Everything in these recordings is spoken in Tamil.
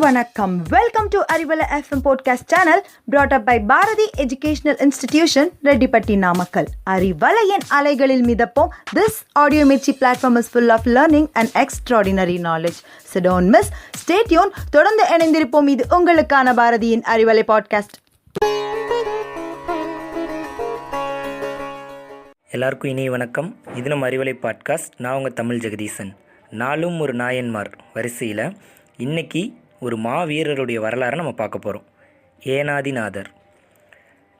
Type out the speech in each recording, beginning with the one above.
வணக்கம். Welcome to Arivalai FM podcast channel brought up by Bharathi educational institution, Rettipatti, Namakkal. அறிவலையின் அலைகளில் மிதப்போம். This audio mirchi platform is full of learning and extraordinary knowledge. So don't miss, stay tuned. தொடர்ந்து இணைந்திருப்போம். இது உங்களுக்கான பாரதியின் அறிவலை பாட்காஸ்ட். எல்லாருக்கும் இனிய வணக்கம். இது நம்ம அறிவலை பாட்காஸ்ட். நான் உங்கள் தமிழ் ஜெகதீசன். நாளும் ஒரு நாயன்மார் வரிசையில் இன்றைக்கி ஒரு மாவீரருடைய வரலாறை நம்ம பார்க்க போகிறோம். ஏனாதிநாதர்.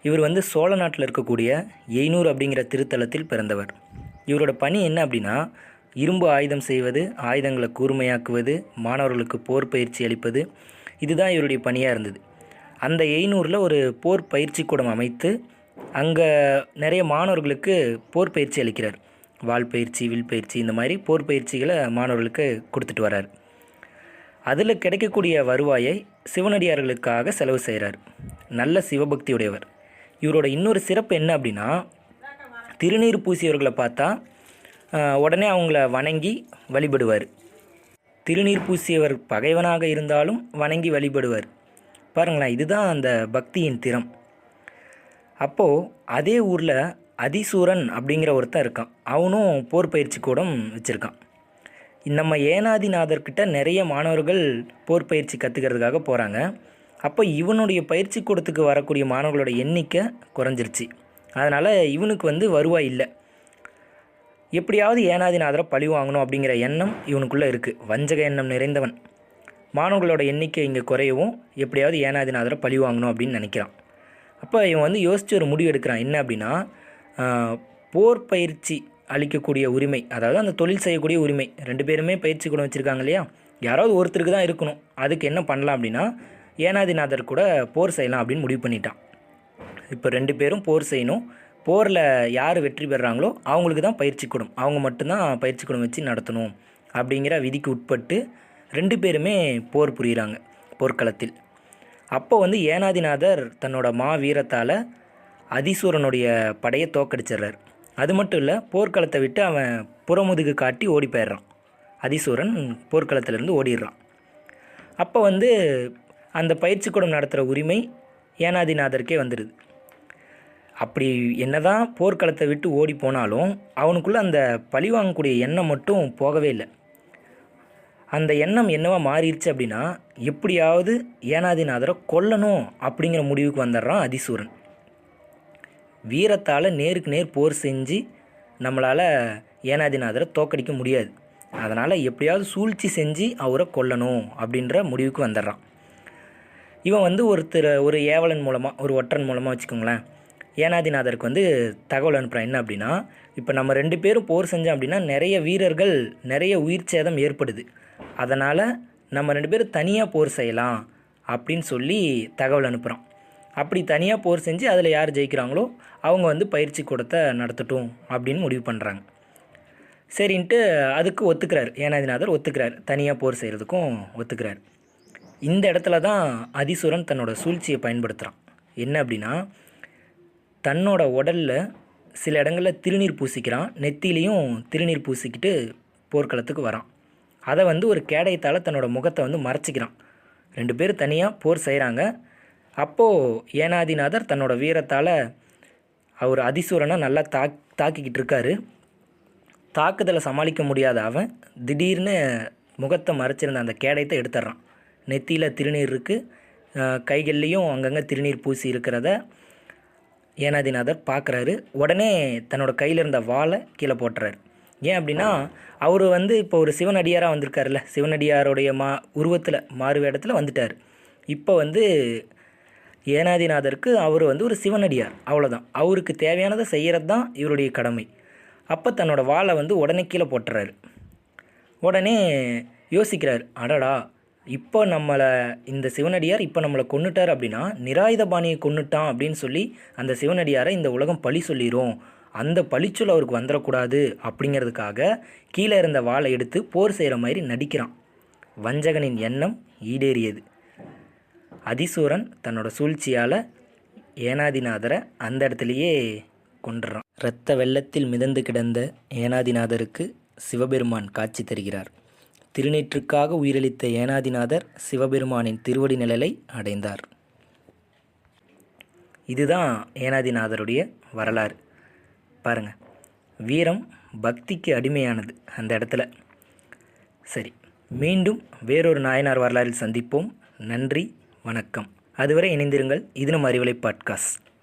இவர் சோழ நாட்டில் இருக்கக்கூடிய எய்னூர் அப்படிங்கிற திருத்தலத்தில் பிறந்தவர். இவரோட பணி என்ன அப்படின்னா, இரும்பு ஆயுதம் செய்வது, ஆயுதங்களை கூர்மையாக்குவது, மாணவர்களுக்கு போர் பயிற்சி அளிப்பது, இதுதான் இவருடைய பணியாக இருந்தது. அந்த எய்னூரில் ஒரு போர் பயிற்சி கூடம் அமைத்து அங்கே நிறைய மாணவர்களுக்கு போர் பயிற்சி அளிக்கிறார். வால் பயிற்சி, வில் பயிற்சி, இந்த மாதிரி போர் பயிற்சிகளை மாணவர்களுக்கு கொடுத்துட்டு வர்றார். அதில் கிடைக்கக்கூடிய வருவாயை சிவனடியார்களுக்காக செலவு செய்கிறார். நல்ல சிவபக்தியுடையவர். இவரோட இன்னொரு சிறப்பு என்ன அப்படின்னா, திருநீர் பூசியவர்களை பார்த்தா உடனே அவங்கள வணங்கி வழிபடுவார். திருநீர் பூசியவர் பகைவனாக இருந்தாலும் வணங்கி வழிபடுவார். பாருங்களேன், இதுதான் அந்த பக்தியின் திறம். அப்போது அதே ஊரில் அதிசூரன் அப்படிங்கிற ஒருத்தன் இருக்கான். அவனும் போர் பயிற்சி கூடம் வச்சுருக்கான். நம்ம ஏனாதிநாதர்கிட்ட நிறைய மாணவர்கள் போர் பயிற்சி கற்றுக்கிறதுக்காக போகிறாங்க. அப்போ இவனுடைய பயிற்சி கூடத்துக்கு வரக்கூடிய மாணவர்களோட எண்ணிக்கை குறைஞ்சிருச்சு. அதனால் இவனுக்கு வருவாய் இல்லை. எப்படியாவது ஏனாதிநாதரை பழி வாங்கணும் அப்படிங்கிற எண்ணம் இவனுக்குள்ளே இருக்குது. வஞ்சக எண்ணம் நிறைந்தவன். மாணவர்களோட எண்ணிக்கை இங்கே குறையவும் எப்படியாவது ஏனாதிநாதரை பழி வாங்கணும் அப்படின்னு நினைக்கிறான். அப்போ இவன் யோசித்து ஒரு முடிவு எடுக்கிறான். என்ன அப்படின்னா, போர் பயிற்சி அளிக்கக்கூடிய உரிமை, அதாவது அந்த தொழில் செய்யக்கூடிய உரிமை, ரெண்டு பேருமே பயிற்சி கூட வச்சுருக்காங்க இல்லையா, யாராவது ஒருத்தருக்கு தான் இருக்கணும். அதுக்கு என்ன பண்ணலாம் அப்படின்னா, ஏனாதிநாதர் கூட போர் செய்யலாம் அப்படின்னு முடிவு பண்ணிட்டான். இப்போ ரெண்டு பேரும் போர் செய்யணும். போரில் யார் வெற்றி பெறுறாங்களோ அவங்களுக்கு தான் பயிற்சி கூடம், அவங்க மட்டும்தான் பயிற்சி கூடம் வச்சு நடத்தணும் அப்படிங்கிற விதிக்கு உட்பட்டு ரெண்டு பேருமே போர் புரிகிறாங்க போர்க்களத்தில். அப்போ ஏனாதிநாதர் தன்னோட மாவீரத்தால் அதிசூரனுடைய படையை தோக்கடிச்சிடுறார். அது மட்டும் இல்லை, போர்க்களத்தை விட்டு அவன் புறமுதுகு காட்டி ஓடி போயிடுறான். அதிசூரன் போர்க்களத்திலேருந்து ஓடிடுறான். அப்போ அந்த பயிற்சி கூடம் நடத்துகிற உரிமை ஏனாதிநாதருக்கே வந்துடுது. அப்படி என்னதான் போர்க்களத்தை விட்டு ஓடி போனாலும் அவனுக்குள்ளே அந்த பழி வாங்கக்கூடிய எண்ணம் மட்டும் போகவே இல்லை. அந்த எண்ணம் என்னவா மாறிடுச்சு அப்படின்னா, எப்படியாவது ஏனாதிநாதரை கொல்லணும் அப்படிங்கிற முடிவுக்கு வந்துடுறான் அதிசூரன். வீரத்தால் நேருக்கு நேர் போர் செஞ்சு நம்மளால் ஏனாதிநாதரை தோக்கடிக்க முடியாது. அதனால் எப்படியாவது சூழ்ச்சி செஞ்சு அவரை கொல்லணும் அப்படின்ற முடிவுக்கு வந்துடுறான். இவன் ஒரு ஏவலன் மூலமாக, ஒரு ஒற்றன் மூலமாக வச்சுக்கோங்களேன், ஏனாதிநாதருக்கு தகவல் அனுப்புகிறான். என்ன அப்படின்னா, இப்போ நம்ம ரெண்டு பேரும் போர் செஞ்சோம் அப்படின்னா நிறைய வீரர்கள், நிறைய உயிர் சேதம் ஏற்படுது. அதனால் நம்ம ரெண்டு பேரும் தனியாக போர் செய்யலாம் அப்படின்னு சொல்லி தகவல் அனுப்புகிறான். அப்படி தனியாக போர் செஞ்சு அதில் யார் ஜெயிக்கிறாங்களோ அவங்க பயிற்சி கூடத்தை நடத்தட்டும் அப்படின்னு முடிவு பண்ணுறாங்க. சரின்ட்டு அதுக்கு ஒத்துக்கிறார் ஏனாதிநாதர். ஒத்துக்கிறார், தனியாக போர் செய்கிறதுக்கும் ஒத்துக்கிறார். இந்த இடத்துல தான் அதிசூரன் தன்னோட சூழ்ச்சியை பயன்படுத்துகிறான். என்ன அப்படின்னா, தன்னோட உடலில் சில இடங்களில் திருநீர் பூசிக்கிறான். நெத்திலையும் திருநீர் பூசிக்கிட்டு போர்க்களத்துக்கு வரான். அதை ஒரு கேடயத்தால் தன்னோட முகத்தை மறைச்சிக்கிறான். ரெண்டு பேரும் தனியாக போர் செய்கிறாங்க. அப்போது ஏனாதிநாதர் தன்னோட வீரத்தால் அவர் அதிசூரனை நல்லா தாக்கிக்கிட்டு இருக்காரு. தாக்குதலை சமாளிக்க முடியாத அவன் திடீர்னு முகத்தை மறைச்சிருந்த அந்த கேடயத்தை எடுத்துட்றான். நெத்தியில் திருநீர் இருக்குது, கைகள்லேயும் அங்கங்கே திருநீர் பூசி இருக்கிறத ஏனாதிநாதர் பார்க்குறாரு. உடனே தன்னோட கையில் இருந்த வாளை கீழே போட்டுறாரு. ஏன் அப்படின்னா, அவர் இப்போ ஒரு சிவனடியாராக வந்திருக்காருல்ல, சிவனடியாருடைய உருவத்தில் மாறு வேடத்தில் வந்துட்டார். இப்போ ஏனாதிநாதருக்கு அவர் ஒரு சிவனடியார், அவ்வளோதான். அவருக்கு தேவையானதை செய்கிறது தான் இவருடைய கடமை. அப்போ தன்னோட வாளை உடனே கீழே போட்டுறாரு. உடனே யோசிக்கிறார், அடடா, இப்போ நம்மளை இந்த சிவனடியார் இப்போ நம்மளை கொன்னுட்டார் அப்படின்னா நிராயுதபாணியை கொன்னுட்டான் அப்படின்னு சொல்லி அந்த சிவனடியாரை இந்த உலகம் பழி சொல்லிடும். அந்த பழிச்சொல் அவருக்கு வந்துடக்கூடாது அப்படிங்கிறதுக்காக கீழே இருந்த வாளை எடுத்து போர் செய்கிற மாதிரி நடிக்கிறான். வஞ்சகனின் எண்ணம் ஈடேறியது. அதிசூரன் தன்னோட சூழ்ச்சியால் ஏனாதிநாதரை அந்த இடத்துலையே கொன்றுறான். இரத்த வெள்ளத்தில் மிதந்து கிடந்த ஏனாதிநாதருக்கு சிவபெருமான் காட்சி தருகிறார். திருநீற்றுக்காக உயிரளித்த ஏனாதிநாதர் சிவபெருமானின் திருவடி நிழலை அடைந்தார். இதுதான் ஏனாதிநாதருடைய வரலாறு. பாருங்கள், வீரம் பக்திக்கு அடிமையானது அந்த இடத்துல. சரி, மீண்டும் வேறொரு நாயனார் வரலாறில் சந்திப்போம். நன்றி, வணக்கம். அதுவரை இணைந்திருங்கள். இது நம் அறிவலை பாட்காஸ்ட்.